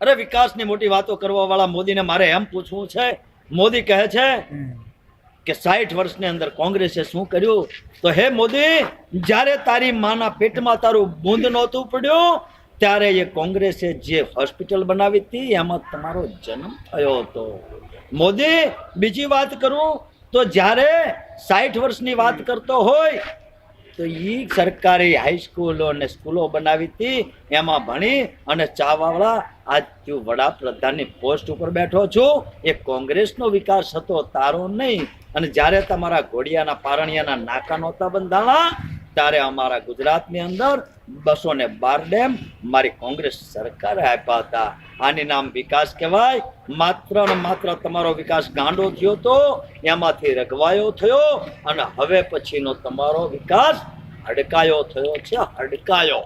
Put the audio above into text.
અરે વિકાસની મોટી વાતો કરવા વાળા મોદીને મારે એમ પૂછવું છે. મોદી કહે છે કે 60 વર્ષની અંદર કોંગ્રેસે શું કર્યું? તો હે મોદી, જ્યારે તારી માના પેટમાં તારું બૂંદ નહોતું પડ્યું ત્યારે એ કોંગ્રેસે જે હોસ્પિટલ બનાવી હતી એમાં તમારો જન્મ થયો હતો. મોદી, બીજી વાત કરું તો જ્યારે 60 વર્ષની વાત કરતો હોય તો ઈ સરકારી હાઈસ્કૂલો અને સ્કૂલો બનાવી હતી, એમાં ભણી અને ચાવાવાળા આજ તું વડાપ્રધાનની પોસ્ટ ઉપર બેઠો છું. એ કોંગ્રેસનો વિકાસ હતો, તારો નહીં. અને જ્યારે તમારા ઘોડિયાના પારણિયાના નાકા નહોતા બંધાણા ત્યારે અમારા ગુજરાતની અંદર 212 ડેમ મારી કોંગ્રેસ સરકારે આપ્યા હતા. આની નામ વિકાસ કહેવાય. માત્ર ને માત્ર તમારો વિકાસ ગાંડો થયો તો એમાંથી રઘવાયો થયો અને હવે પછીનો તમારો વિકાસ હડકાયો થયો છે, હડકાયો.